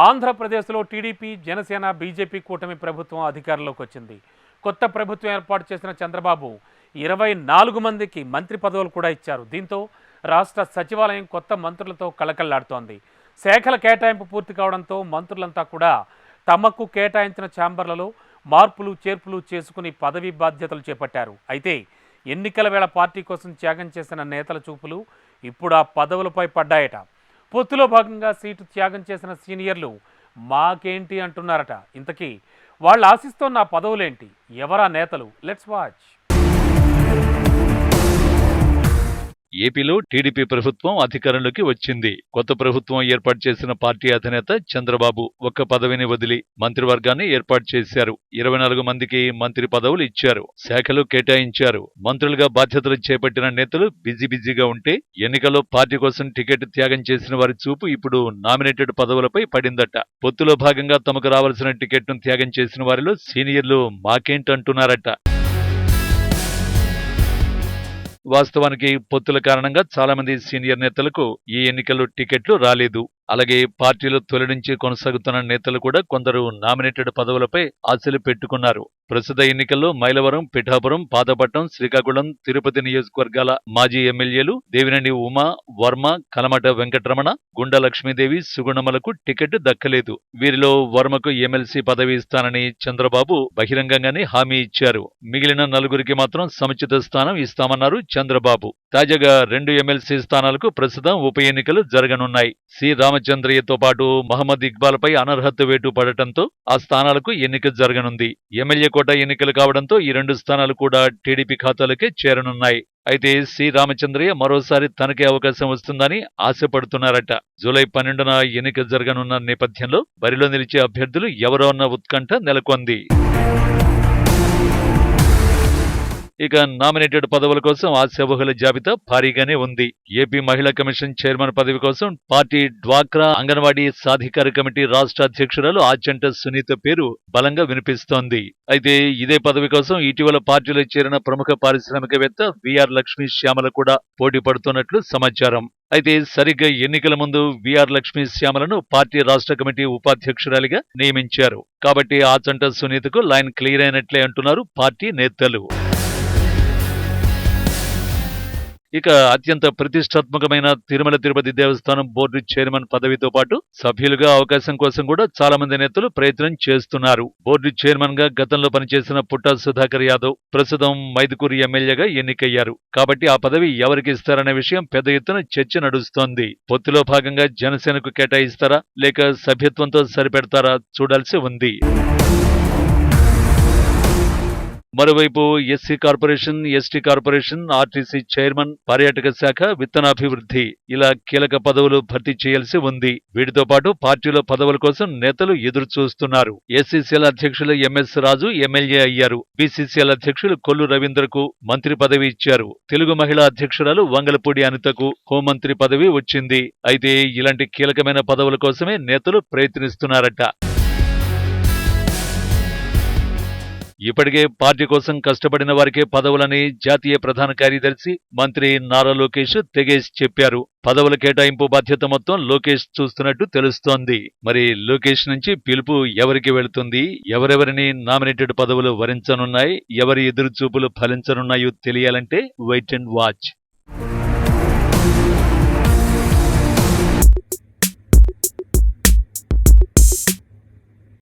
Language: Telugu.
ఆంధ్రప్రదేశ్లో టీడీపీ, జనసేన, బీజేపీ కూటమి ప్రభుత్వం అధికారంలోకి వచ్చింది. కొత్త ప్రభుత్వం ఏర్పాటు చేసిన చంద్రబాబు 24 మందికి మంత్రి పదవులు కూడా ఇచ్చారు. దీంతో రాష్ట్ర సచివాలయం కొత్త మంత్రులతో కళకళలాడుతోంది. శాఖల కేటాయింపు పూర్తి కావడంతో మంత్రులంతా కూడా తమకు కేటాయించిన ఛాంబర్లలో మార్పులు చేర్పులు చేసుకుని పదవి బాధ్యతలు చేపట్టారు. అయితే ఎన్నికల వేళ పార్టీ కోసం త్యాగం చేసిన నేతల చూపులు ఇప్పుడు ఆ పదవులపై పడ్డాయట. పొత్తులో భాగంగా సీటు త్యాగం చేసిన సీనియర్లు మాకేంటి అంటున్నారట. ఇంతకీ వాళ్ళు ఆశిస్తున్న పదవులేంటి? ఎవరా నేతలు? Let's watch. ఏపీలో టీడీపీ ప్రభుత్వం అధికారంలోకి వచ్చింది. కొత్త ప్రభుత్వం ఏర్పాటు చేసిన పార్టీ అధినేత చంద్రబాబు ఒక్క పదవిని వదిలి మంత్రివర్గాన్ని ఏర్పాటు చేశారు. 24 మందికి మంత్రి పదవులు ఇచ్చారు, శాఖలు కేటాయించారు. మంత్రులుగా బాధ్యతలు చేపట్టిన నేతలు బిజీగా ఉంటే ఎన్నికల్లో పార్టీ కోసం టికెట్ త్యాగం చేసిన వారి చూపు ఇప్పుడు నామినేటెడ్ పదవులపై పడిందట. పొత్తులో భాగంగా తమకు రావాల్సిన టికెట్ను త్యాగం చేసిన వారిలో సీనియర్లు మాకేంటంటున్నారట. వాస్తవానికి పొత్తుల కారణంగా చాలా మంది సీనియర్ నేతలకు ఈ ఎన్నికల్లో టికెట్లు రాలేదు. అలాగే పార్టీలో తొలి నుంచి కొనసాగుతున్న నేతలు కూడా కొందరు నామినేటెడ్ పదవులపై ఆశలు పెట్టుకున్నారు. ప్రస్తుత ఎన్నికల్లో మైలవరం, పిఠాపురం, పాతపట్నం, శ్రీకాకుళం, తిరుపతి నియోజకవర్గాల మాజీ ఎమ్మెల్యేలు దేవినేని ఉమా, వర్మ, కలమట వెంకటరమణ, గుండా లక్ష్మీదేవి, సుగుణమ్మలకు టికెట్ దక్కలేదు. వీరిలో వర్మకు ఎమ్మెల్సీ పదవి ఇస్తానని చంద్రబాబు బహిరంగంగానే హామీ ఇచ్చారు. మిగిలిన నలుగురికి మాత్రం సముచిత స్థానం ఇస్తామన్నారు చంద్రబాబు. తాజాగా 2 ఎమ్మెల్సీ స్థానాలకు ప్రస్తుతం ఉప ఎన్నికలు జరగనున్నాయి. సి రామచంద్రయ్యతో పాటు మహమ్మద్ ఇక్బాల్పై అనర్హత వేటు పడటంతో ఆ స్థానాలకు ఎన్నిక జరగనుంది. ఎమ్మెల్యే కోటా ఎన్నికలు కావడంతో ఈ 2 స్థానాలు కూడా టీడీపీ ఖాతాలకే చేరనున్నాయి. అయితే సి రామచంద్రయ్య మరోసారి తనకే అవకాశం వస్తుందని ఆశపడుతున్నారట. జూలై 12న ఎన్నిక జరగనున్న నేపథ్యంలో బరిలో నిలిచే అభ్యర్థులు ఎవరో అన్న ఉత్కంఠ నెలకొంది. ఇక నామినేటెడ్ పదవుల కోసం ఆశావహుల జాబితా భారీగానే ఉంది. ఏపీ మహిళా కమిషన్ చైర్మన్ పదవి కోసం పార్టీ డ్వాక్రా అంగన్వాడీ సాధికార కమిటీ రాష్ట్ర అధ్యక్షురాలు ఆచంట సునీత పేరు బలంగా వినిపిస్తోంది. అయితే ఇదే పదవి కోసం ఇటీవల పార్టీలో చేరిన ప్రముఖ పారిశ్రామికవేత్త విఆర్ లక్ష్మీ శ్యామల కూడా పోటీ పడుతున్నట్లు సమాచారం. అయితే సరిగ్గా ఎన్నికల ముందు విఆర్ లక్ష్మీ శ్యామలను పార్టీ రాష్ట్ర కమిటీ ఉపాధ్యక్షురాలిగా నియమించారు. కాబట్టి ఆచంట సునీతకు లైన్ క్లియర్ అయినట్లే అంటున్నారు పార్టీ నేతలు. ఇక అత్యంత ప్రతిష్టాత్మకమైన తిరుమల తిరుపతి దేవస్థానం బోర్డు చైర్మన్ పదవితో పాటు సభ్యులుగా అవకాశం కోసం కూడా చాలా మంది నేతలు ప్రయత్నం చేస్తున్నారు. బోర్డు చైర్మన్ గా గతంలో పనిచేసిన పుట్టా సుధాకర్ యాదవ్ ప్రస్తుతం మైదుకూరు ఎమ్మెల్యేగా ఎన్నికయ్యారు. కాబట్టి ఆ పదవి ఎవరికి ఇస్తారనే విషయం పెద్ద ఎత్తున చర్చ నడుస్తోంది. పొత్తులో భాగంగా జనసేనకు కేటాయిస్తారా లేక సభ్యత్వంతో సరిపెడతారా చూడాల్సి ఉంది. మరోవైపు SC corporation, ST corporation, RTC chairman, పర్యాటక శాఖ, విత్తనాభివృద్ధి ఇలా కీలక పదవులు భర్తీ చేయాల్సి ఉంది. వీటితో పాటు పార్టీలో పదవుల కోసం నేతలు ఎదురు చూస్తున్నారు. ఎస్సీసీఎల్ అధ్యక్షులు ఎంఎస్ రాజు ఎమ్మెల్యే అయ్యారు. బీసీసీఎల్ అధ్యక్షులు కొల్లు రవీంద్రకు మంత్రి పదవి ఇచ్చారు. తెలుగు మహిళా అధ్యక్షురాలు వంగలపూడి అనితకు హోంమంత్రి పదవి వచ్చింది. అయితే ఇలాంటి కీలకమైన పదవుల కోసమే నేతలు ప్రయత్నిస్తున్నారట. ఇప్పటికే పార్టీ కోసం కష్టపడిన వారికే పదవులని జాతీయ ప్రధాన కార్యదర్శి మంత్రి నారా లోకేష్ తెగేసి చెప్పారు. పదవుల కేటాయింపు బాధ్యత మొత్తం లోకేష్ చూస్తున్నట్టు తెలుస్తోంది. మరి లోకేష్ నుంచి పిలుపు ఎవరికి వెళుతుంది? ఎవరెవరిని నామినేటెడ్ పదవులు వరించనున్నాయి? ఎవరి ఎదురుచూపులు ఫలించనున్నాయో తెలియాలంటే వెయిట్ అండ్ వాచ్.